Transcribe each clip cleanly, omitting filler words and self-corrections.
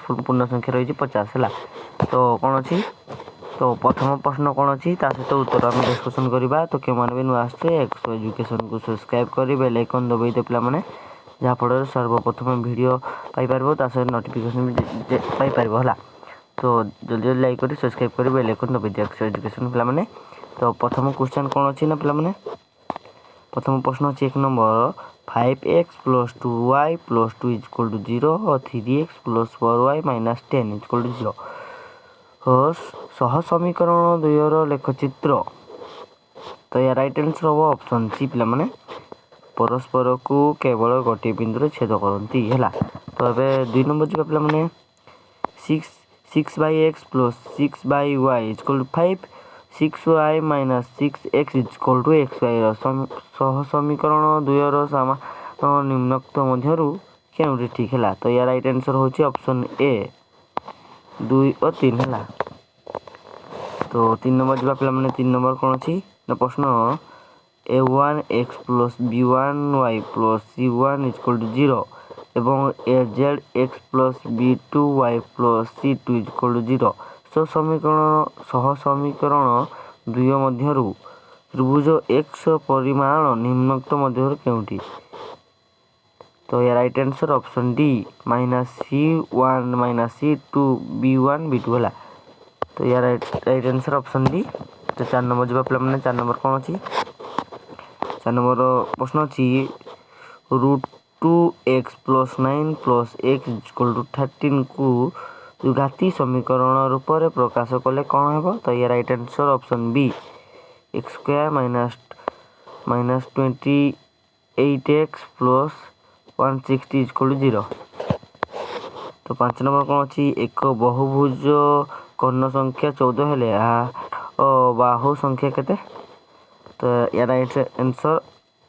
पूर्ण संख्या रही 50 है। तो कौन अच्छी तो प्रथम प्रश्न कौन अच्छी सहित उत्तर आम डिस्कसन करवा। तो क्यों भी नुआ आसे एक्सो एजुकेशन को सब्सक्राइब कर बेल आइकन दबाई दे पे जहाँफल सर्वप्रथम वीडियो पाइपर सहित नोटिफिकेशन भी पाइपर है। तो जल्दी जल्दी लाइक कर सब्सक्राइब कर बेल आइकन दबाई दिए एक्सो एजुकेशन पे। तो प्रथम क्वेश्चन कौन अच्छी ना पे प्रथम प्रश्न अच्छी 1 नंबर 5x + 2y + 2 = 0 और 3x + 4y - 10 = 0 सह समीकरण 2 लेखचित्र। तो या राइट आंसर हम ऑप्शन सी पे परस्पर को केवल गोटे बिंदु छेद करती है। तो ये 2 नंबर जी पे 6x + 6y = 5 6y - 6x = xy सह समीकरण 2 सामान निम्नोक्त मध्यरु क्यों ठीक है। तो या राइट आंसर हूँ ऑप्शन ए 2 और 3 है। तो 3 नंबर जी पे 3 नंबर कौन अच्छी ना प्रश्न a1x + b1y + c1 = 0 एवं azx + b2y + c2 = 0 सह समीकरण 2 मध्यरु त्रिभुज x परिमाण निम्नोक्त मध्यरु केउंटी। तो या right answer option D -c1 - c2 b1 b2 है। तो या राइट आंसर ऑप्शन डी। तो 4 नंबर जी पे 4 नंबर कौन अच्छी 4 नंबर प्रश्न अच्छी √2x + 9 + x = 13 को घाती समीकरण रूप में प्रकाश कले कौन है। तो ये right answer option B x² - 28x + 160 = 0। तो 5 नंबर कौन अच्छी एक बहुभुज कर्ण संख्या 14 हेले बाहु संख्या केते। तो या राइट आंसर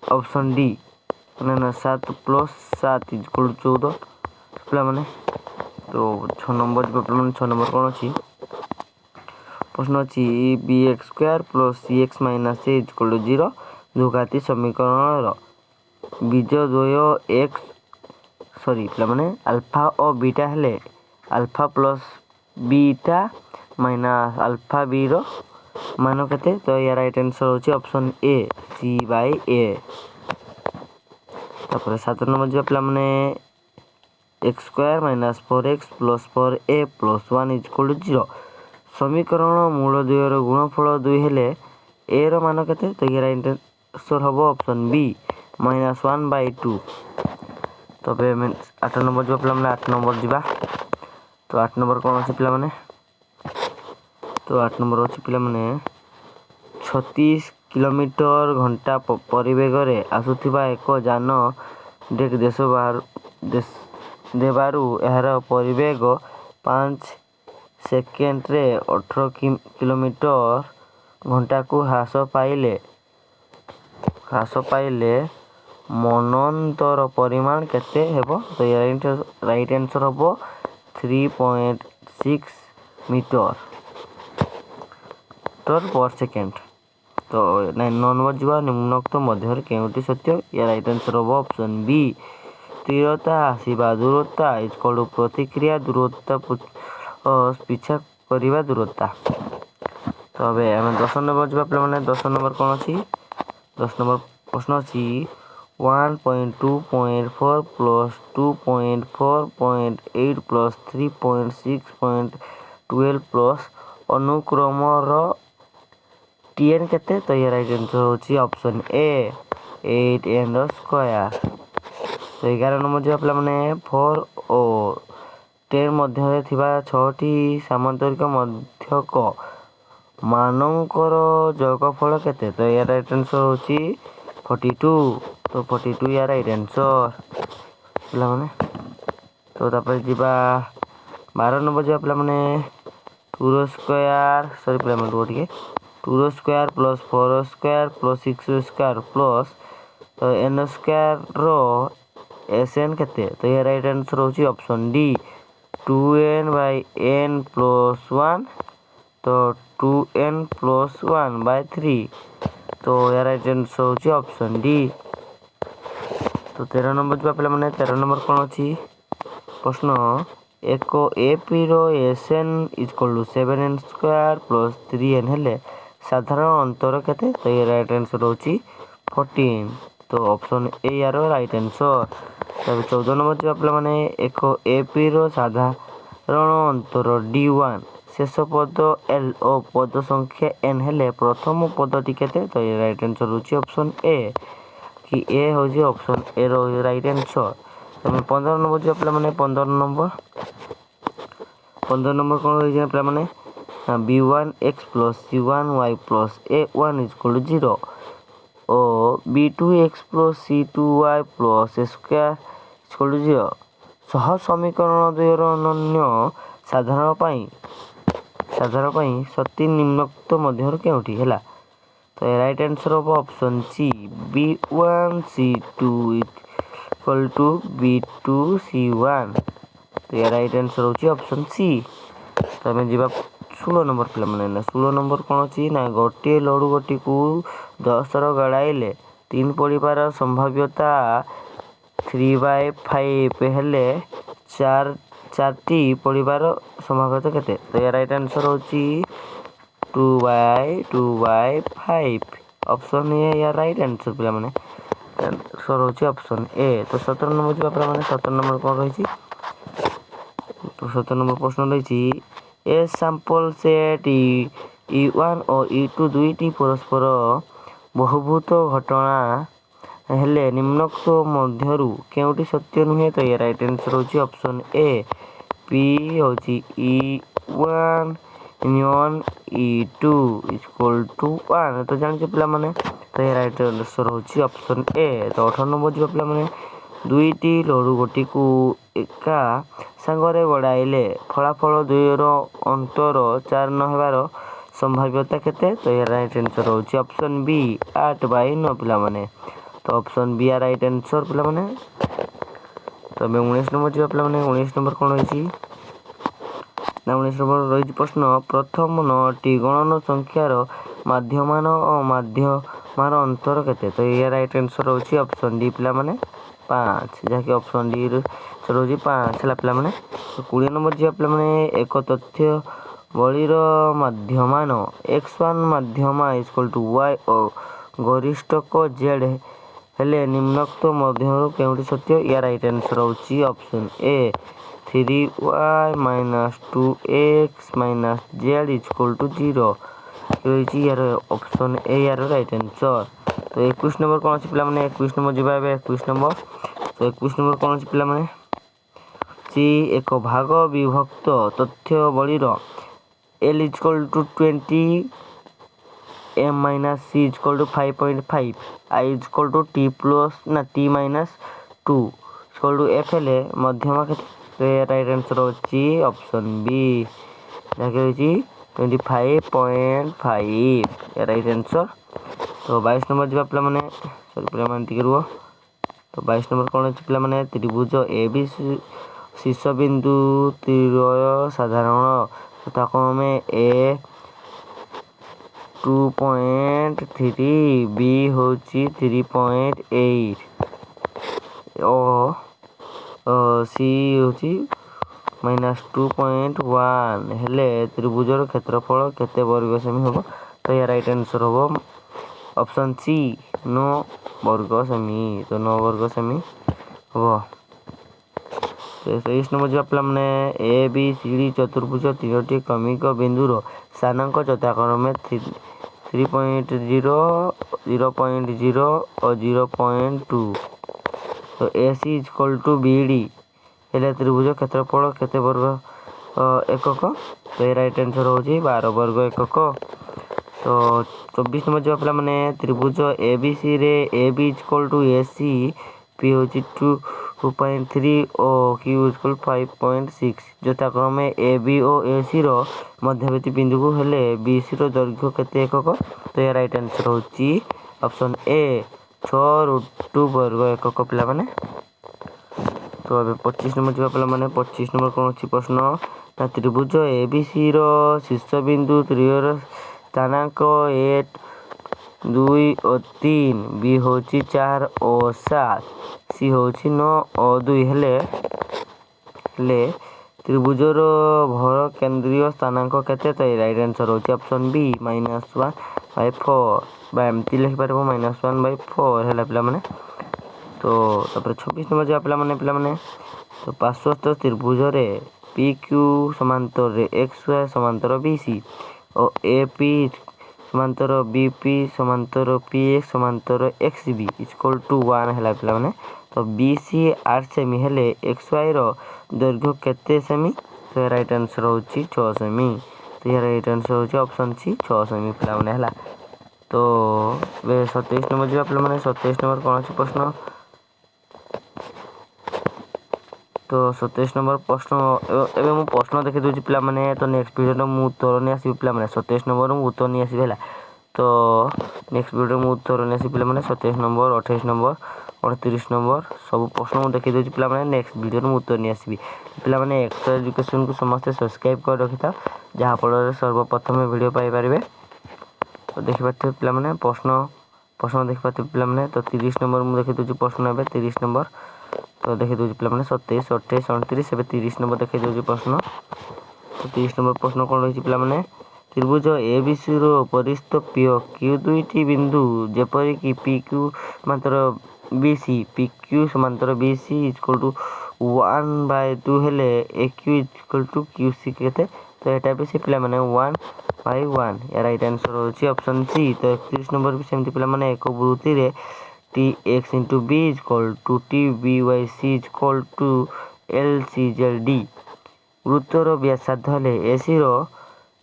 ऑप्शन डी 7 + 7 = 14 पे। तो 6 नंबर पे 6 नंबर कौन अच्छी प्रश्न अच्छी bx² + cx - a = 0 द्विघाती समीकरण बीजद्वय x पे अल्फा और बीटा हेले अल्फा + बीटा - अल्फा बी मान केते। तो या राइट आंसर होची ऑप्शन ए c/a। तापर 7 नंबर जी पे x² - 4x + 4a + 1 = 0 समीकरण मूल 2 गुणफल 2 हेले a रो मान केते। तो ये राइट आंसर हम ऑप्शन बी -1/2। तो 8 नंबर जी पे 8 नंबर जी। तो 8 नंबर कौन अच्छे पे तो 8 नंबर अच्छे पे 36 किलोमीटर/घंटा परिवेग आसुथिबा एक जान डेक देबारु यार परिवेग 5 सेकेंड रे 18 किलोमीटर/घंटा को ह्रास पाइले मनंतर परिमाण केते हेबो। तो राइट आंसर हम 3.6 मीटर/सेकेंड। तो 9 नंबर जी निम्नोक्त मध्य केउटी सत्य। या राइट आंसर हम ऑप्शन बी तीव्रता आसवा दूरता = प्रतिक्रिया दूरता पिछा करवा दूरता। तो हमें 10 नंबर जी पे 10 नंबर कौन अच्छी 10 नंबर प्रश्न अच्छी 1.2.4 + 2.4.8 + 3.6.12 अनुक्रम tn केते। तो ये राइट आंसर होची ऑप्शन ए 8n²। तो 11 नंबर जी पे 4 और 10 मध्य थिबा 6टी सामांतरिक मध्यक मानकर जोगफल केते। तो या राइट आंसर होची 42। तो 42 या राइट आंसर पे। तो तापर जीवा 12 नंबर जी पे 2 स्क्वायर सॉरी पे 2 टिके 2 square + 4 square + 6 square plus n square रो sn केते। तो ये राइट आंसर होची ऑप्शन डी 2n/n + 1 तो 2n + 1/3। तो या राइट आंसर होची ऑप्शन डी। तो 13 नंबर जो पे 13 नंबर कौन अच्छी प्रश्न ଏକ AP ର SN = 7n² + 3n ହେଲେ ସାଧାରଣ ଅନ୍ତର କେତେ? ତ ଏ ରାଇଟ୍ ଆନ୍ସର ହେଉଛି 14। ତ ଅପସନ୍ ଏ ୟାର ରାଇଟ୍ ଆନ୍ସର। ତାପରେ 14 ନମ୍ବର ଯିବା ପିଲାମାନେ ଏକ AP ର ସାଧାରଣ ଅନ୍ତର D1 ଶେଷ ପଦ L ଓ ପଦ ସଂଖ୍ୟା n ହେଲେ ପ୍ରଥମ ପଦଟି କେତେ? ତ ଏ ରାଇଟ୍ ଆନ୍ସର ହେଉଛି ଅପସନ୍ ଏ କି ଏ ହେଉଛି ଅପସନ୍ ଏ ର ରାଇଟ୍ ଆନ୍ସର। ତାପରେ 15 ନମ୍ବର ଯିବା ପିଲାମାନେ 15 ନମ୍ବର କ'ଣ ରହିଛି ନା ପିଲାମାନେ B1x + C1y + A1 = 0 ଓ B2x + C2y + A² = 0 ସହ ସମୀକରଣ ଦ୍ୱୟର ଅନନ୍ୟ ସାଧାରଣ ପାଇଁ ସତି ନିମ୍ନୋକ୍ତ ମଧ୍ୟରୁ କେଉଁଟି ହେଲା? ତ ରାଇଟ୍ ଆନ୍ସର ହେବ ଅପସନ୍ ସି B1C2 = B2C1। ତ ରାଇଟ୍ ଆନ୍ସର ହେଉଛି ଅପସନ୍ ସି। ତ ଆମେ ଯିବା 16 ନମ୍ବର ପିଲାମାନେ 16 ନମ୍ବର କ'ଣ ଅଛି ନା ଗୋଟିଏ ଲଡ଼ୁଗୋଟିକୁ 10ର ଗଡ଼ାଇଲେ 3 ପଡ଼ିବାର ସମ୍ଭାବ୍ୟତା 3/5 ହେଲେ 4ଟି ପଡ଼ିବାର ସମ୍ଭାବ୍ୟତା କେତେ? ତ ଏ ରାଇଟ୍ ଆନ୍ସର ହେଉଛି 2/5 option A yeah right answer ପିଲାମାନେ ଆନ୍ସର ହେଉଛି ଅପସନ୍ ଏ। ତ 17 ନମ୍ବର ଯିବା ପିଲାମାନେ 17 ନମ୍ବର କ'ଣ ରହିଛି? ତ 17 ନମ୍ବର ପ୍ରଶ୍ନ ରହିଛି ଏ ସାମ୍ପଲ୍ ସେଟ୍ E1 ଓ E2 ଦୁଇଟି ପରସ୍ପର ବହୁଭୁତ ଘଟଣା ହେଲେ ନିମ୍ନୋକ୍ତ ମଧ୍ୟରୁ କେଉଁଟି ସତ୍ୟ ନୁହେଁ? ତ ଏ ରାଇଟ୍ ଆନ୍ସର ହେଉଛି ଅପସନ୍ ଏ P ହେଉଛି E1 ୟୁନିୟନ୍ E2 = 1। ତ ଜାଣିଛ ପିଲାମାନେ ତ ଏ ରାଇଟ୍ ଆନ୍ସର ହେଉଛି ଅପସନ୍ ଏ। ତ 18 ନମ୍ବର ଯିବା ପିଲାମାନେ ଦୁଇଟି ଲଡ଼ୁଗୋଟିକୁ ଏକା ସାଙ୍ଗରେ ଗଡ଼ାଇଲେ ଫଳାଫଳ ଦ୍ୱୟର ଅନ୍ତର 4 ନ ହେବାର ସମ୍ଭାବ୍ୟତା କେତେ? ତ ଏ ରାଇଟ୍ ଆନ୍ସର ହେଉଛି ଅପସନ୍ ବି 8/9 ପିଲାମାନେ। ତ ଅପସନ୍ ବି ଆ ରାଇଟ୍ ଆନ୍ସର ପିଲାମାନେ। ତ ଏବେ 19 ନମ୍ବର ଯିବା ପିଲାମାନେ 19 ନମ୍ବର କ'ଣ ରହିଛି ନା 19 ନମ୍ବର ରହିଛି ପ୍ରଶ୍ନ ପ୍ରଥମ 9ଟି ଗଣନ ସଂଖ୍ୟାର ମାଧ୍ୟମାନ ଓ ମାଧ୍ୟମାର ଅନ୍ତର କେତେ? ତ ଏ ରାଇଟ୍ ଆନ୍ସର ହେଉଛି ଅପସନ୍ ଡି ପିଲାମାନେ 5 ଯାହାକି ଅପସନ୍ ଡି ରହୁଛି 5 ହେଲା ପିଲାମାନେ। 20 ନମ୍ବର ଯିବା ପିଲାମାନେ ଏକ ତଥ୍ୟ ବଳୀର ମାଧ୍ୟମାନ x1 ମାଧ୍ୟମା = y ଓ ଗରିଷ୍ଠକ z ହେଲେ ନିମ୍ନୋକ୍ତ ମଧ୍ୟରୁ କେଉଁଟି ସତ୍ୟ? ୟା ରାଇଟ୍ ଆନ୍ସର ହେଉଛି option A 3y - 2x - z = 0 ରହିଛି ୟାର ଅପସନ୍ ଏ ୟାର ରାଇଟ୍ ଆନ୍ସର। ତ 21 ନମ୍ବର କ'ଣ ଅଛି ପିଲାମାନେ 21 ନମ୍ବର ଯିବା ଏବେ 21 ନମ୍ବର। ତ 21 ନମ୍ବର କ'ଣ ଅଛି ପିଲାମାନେ ଏକ ଭାଗ ବିଭକ୍ତ ତଥ୍ୟ ବଳୀର L = 20 M - C = 5.5 I = T - 2 = F ହେଲେ ମଧ୍ୟମା କେତେ? ତ ରାଇଟ୍ ଆନ୍ସର ହେଉଛି ଅପସନ୍ ବି ଯାହାକି ରହିଛି 25.5 ରାଇଟ୍ ଆନ୍ସର। ତ 22 ନମ୍ବର ଯିବା ପିଲାମାନେ ପିଲାମାନେ ଟିକେ ରୁହ। ତ 22 ନମ୍ବର କ'ଣ ଅଛି ପିଲାମାନେ ତ୍ରିଭୁଜ AB ଶୀର୍ଷବିନ୍ଦୁ ତ୍ରିୟ ସାଧାରଣ ଯଥାକ୍ରମେ A 2.3 B ହେଉଛି 3.8 ଓ C ହେଉଛି -2.1 ହେଲେ ତ୍ରିଭୁଜର କ୍ଷେତ୍ରଫଳ କେତେ ବର୍ଗ ସେମି ହେବ? ତ ଏହା ରାଇଟ୍ ଆନ୍ସର ହେବ ଅପସନ୍ ସି 9 ବର୍ଗ ସେମି। ତ 9 ବର୍ଗ ସେମି ହେବ। 23 ନମ୍ବର ଯିବା ପିଲାମାନେ ଏ ବି ସି ଡି ଚତୁର୍ଭୁଜ 3ଟି କ୍ରମିକ ବିନ୍ଦୁର ସ୍ଥାନାଙ୍କ ଯଥାକ୍ରମେ 3.0 0.0 ଓ 0.2 ତ AC = BD ହେଲେ ତ୍ରିଭୁଜ କ୍ଷେତ୍ରଫଳ କେତେ ବର୍ଗ ଏକକ? ତ ଏ ରାଇଟ୍ ଆନ୍ସର ହେଉଛି 12 ବର୍ଗ ଏକକ। ତ 24 ନମ୍ବର ଯିବା ପିଲାମାନେ ତ୍ରିଭୁଜ ABCରେ AB = AC P ହେଉଛି 2.3 ଓ Q = 5.6 ଯଥାକ୍ରମେ AB ଓ ACର ମଧ୍ୟବର୍ତ୍ତୀ ବିନ୍ଦୁକୁ ହେଲେ BCର ଦୈର୍ଘ୍ୟ କେତେ ଏକକ? ତ ଏହା ରାଇଟ୍ ଆନ୍ସର ହେଉଛି ଅପସନ୍ ଏ 6√2 ବର୍ଗ ଏକକ ପିଲାମାନେ। ତ ଏବେ 25 ନମ୍ବର ଯିବା ପିଲାମାନେ 25 ନମ୍ବର କ'ଣ ଅଛି ପ୍ରଶ୍ନ ନା ତ୍ରିଭୁଜ ABCର ଶୀର୍ଷବିନ୍ଦୁ ତ୍ରିୟର ସ୍ଥାନାଙ୍କ A 2 ଓ 3 B ହେଉଛି 4 ଓ 7 C ହେଉଛି 9 ଓ 2 ହେଲେ त्रिभुजर भर केंद्रीय स्थानांक केते तो राइट आंसर होची ऑप्शन बी -1/4 बा एमती लिखि परबो -1/4 हैला पिला माने। तो तापर 26 नंबर जा पिला माने तो पार्श्वस्थ त्रिभुज रे पी क्यू समांतर रे एक्स वाई समांतर बीसी और ए पी समांतर बी पी समांतर पी एक्स समांतर एक्स बी इक्वल टू 1 हैला पिला माने। तो बी सी 8 सेमी हेले एक्स वाई रो दैर्घ्य केते सेमी तो राइट आंसर होची 6 सेमी। तो यार राइट आंसर होची ऑप्शन सी 6 सेमी पिला माने हैला। तो 27 नंबर जो पिला माने 27 नंबर कोन अछि प्रश्न तो 27 नंबर प्रश्न एबे मु प्रश्न देखि दोछि पिला माने। तो नेक्स्ट वीडियो मु उत्तर नै आसी पिला माने 27 नंबर मु उत्तर नै आसी भेला। तो नेक्स्ट वीडियो मु उत्तर नै आसी पिला माने 27 नंबर 28 नंबर 38 नंबर सब प्रश्न मु देखि दोछि पिला माने। नेक्स्ट वीडियो मु उत्तर नै आसी पिला माने। एक्स्ट्रा एजुकेशन को समस्त सब्सक्राइब कर रखिता जहा फल सर्वप्रथम वीडियो पाई परिबे। तो देखि पाते पिला माने प्रश्न देखि पाते पिला माने। तो 30 नंबर मु देखि दोछि प्रश्न एबे 30 नंबर तो देखि दोछि पिला माने 27 28 29 एबे 30 नंबर देखि दोछि प्रश्न। तो 30 नंबर प्रश्न कोन रहिछि पिला माने त्रिभुज एबीसी रो परिस्थ पी क्यू दुईटी बिंदु जेपरि कि पी क्यू समांतर बीसी पी क्यू समांतर बीसी इक्वल टू 1/2 हेले A Q equal to Q C केते तो एटा भी से पिला माने 1/1 या राइट आंसर होची ऑप्शन सी। तो 31 नंबर भी सेमति पिला माने एक वृत्ति रे T X into B equal to T B Y C equal to L C जेल डी वृत्तर व्यासार्ध हेले एसी रो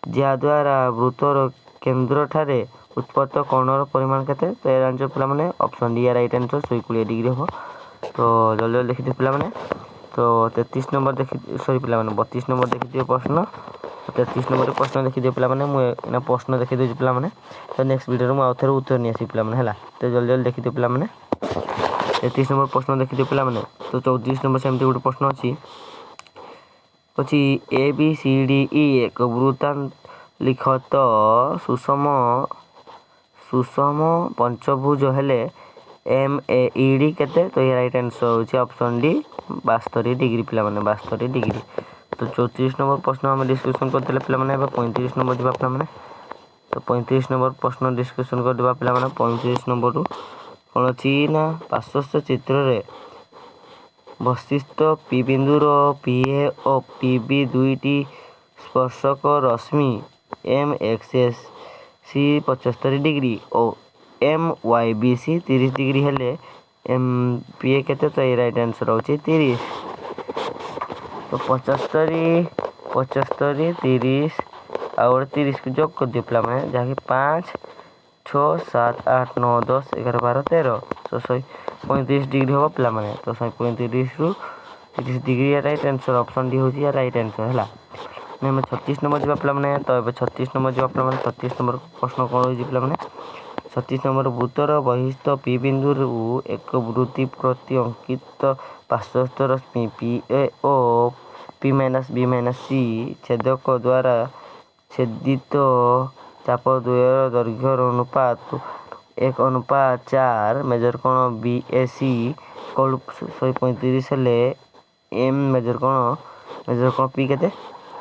जा द्वारा वृत्तर केंद्र ठारे उत्पत्त कोणर परिमाण केते तो ए आंसर पिला माने ऑप्शन डी या राइट आंसर 120 डिग्री हो। तो जल्दी जल्दी देखि पिला माने। तो 33 नंबर देखि सॉरी पिला माने 32 नंबर देखि दियो प्रश्न 33 नंबर प्रश्न देखि दियो पिला माने मु ना प्रश्न देखि दियो पिला माने। तो नेक्स्ट वीडियो में आउथरे उत्तर नि आसी पिला माने हैला। तो जल्दी जल्दी देखि दियो पिला माने 33 नंबर प्रश्न देखि दियो पिला माने। तो 34 नंबर सेमति गुटे प्रश्न अछि A B C D E एक वृत्तांत लिख तो सुषम पंचभुज हेले एम ए ई डी केते तो ये राइट आंसर होची ऑप्शन डी 72 डिग्री पिला माने 72 डिग्री। तो 34 नंबर प्रश्न हम डिस्कशन करते पिला माने 35 नंबर जिबा पिला माने। तो 35 नंबर प्रश्न डिस्कशन कर देबा पिला माने 35 नंबर रु कोन अछि ना पार्श्वस्थ चित्र रे बस्तिस्थ पी बिंदु रो पी ए और पी बी दुईटी स्पर्शक रश्मि M X S C 75 degree और M Y B C 30 degree हेले एम पी ए केते तो ये राइट आंसर होची 30। तो 75 75 30 और 30 को जोग कर दियो पिला माने जाके 5 6 7 8 9 10 11 12 13 तो 35 डिग्री हो पिला माने। तो 35 रु 30 degree right answer option D होची या राइट आंसर हैला। ने 36 नंबर जिबा पिला माने। तो एबे 36 नंबर जिबा पिला माने 36 नंबर प्रश्न कोन होई पिला माने 36 नंबर वृत्तर बहिस्थ पी बिंदु रु एक वृत्ति प्रति अंकित पार्श्वस्थ रश्मि P A O P minus B minus C छेदक द्वारा छेदित चाप द्वयर दैर्घ्यर अनुपात 1/4 मेजर कोण बी ए सी इक्वल 135 हेले एम मेजर कोण पी केते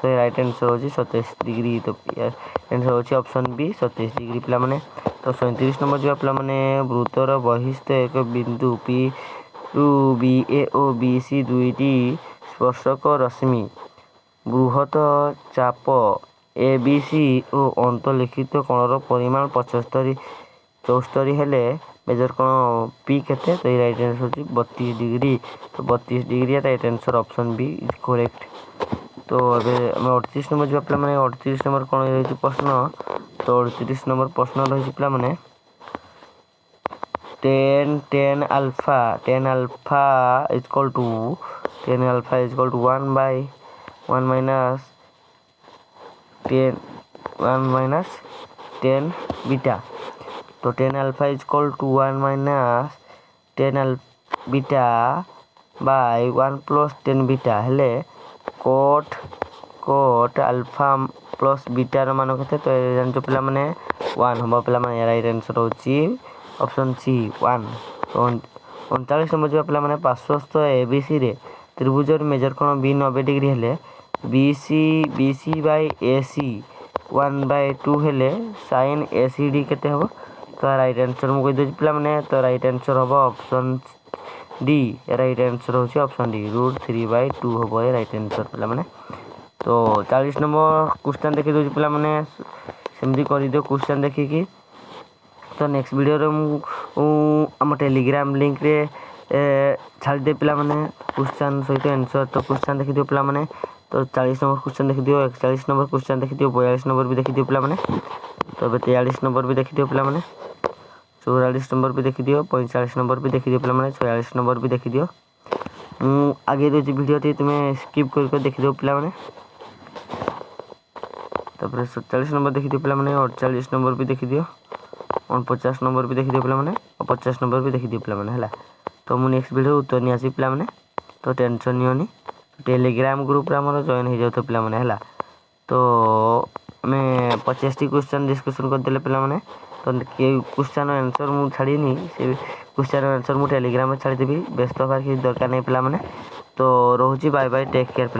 तो राइट आंसर होची 27 डिग्री। तो आंसर होची ऑप्शन बी 27 डिग्री पिला माने। तो 37 नंबर जो पिला माने वृत्तर बहिस्थ एक बिंदु पी रु बी ए ओ बी सी दुईटी स्पर्शक रश्मि बृहत चाप ए बी सी ओ अंतलिखित कोणर परिमाण 75 74 हेले मेजर कोण पी केते तो राइट आंसर होची 32 डिग्री। तो 32 degree right answer option B is correct. तो अबे हम 38 नंबर जो पिला माने 38 नंबर कोन रहिछि प्रश्न। तो 38 नंबर प्रश्न रहिछि पिला माने 10 alpha is equal to 1/1 minus 10 beta. तो 10 alpha is equal to 1 minus 10 beta by 1 plus 10 beta हेले कोट अल्फा प्लस बीटा रो मान केते तो जान जो पिला माने 1 हम पिला माने राइट आंसर होची ऑप्शन सी 1। तो 39 नंबर जो पिला माने पार्श्वस्थ एबीसी रे त्रिभुज मेजर कोण बी 90 डिग्री हेले BC बाय AC 1/2 हेले sin ACD केते हबो तो राइट आंसर मु कहि दउछि पिला माने तो राइट आंसर हबो ऑप्शन डी राइट आंसर होछि ऑप्शन डी √3/2 हबो राइट आंसर पिला माने तो 40 नंबर क्वेश्चन देखि दउछि पिला माने सेमदी करि दियो क्वेश्चन देखि कि तो नेक्स्ट वीडियो रे मु हम टेलीग्राम लिंक रे छाड़ी दे पिला माने क्वेश्चन सहित आंसर तो क्वेश्चन देखि दियो पिला माने तो 40 नंबर क्वेश्चन देखि दियो 41 नंबर क्वेश्चन देखि दियो 42 नंबर भी देखि दियो पिला माने तो 43 नंबर भी देखि दियो पिला माने 44 नंबर भी देखि दियो 45 नंबर भी देखि दियो पिला माने 46 नंबर भी देखि दियो आगे जो वीडियो थी तुम्हें स्किप करके देखि दियो पिला माने तापर 47 नंबर देखि दियो पिला माने 48 नंबर भी देखि दियो 49 नंबर भी देखि दियो पिला माने और 50 नंबर भी देखि दियो पिला माने हला तो मु नेक्स्ट वीडियो उत्तर नि आसी पिला माने तो टेंशन नियोनी टेलीग्राम ग्रुप रे हमर जॉइन हो जातो पिला माने हला तो मैं 50 टी क्वेश्चन डिस्कशन कर देले पिला माने तो क्वेश्चन आंसर मु छाड़ीनी से क्वेश्चन आंसर मु टेलीग्राम में छाड़ी देबी व्यस्त होबार कि दरकार नहीं पिला माने तो रहूची बाय बाय टेक केयर पिला।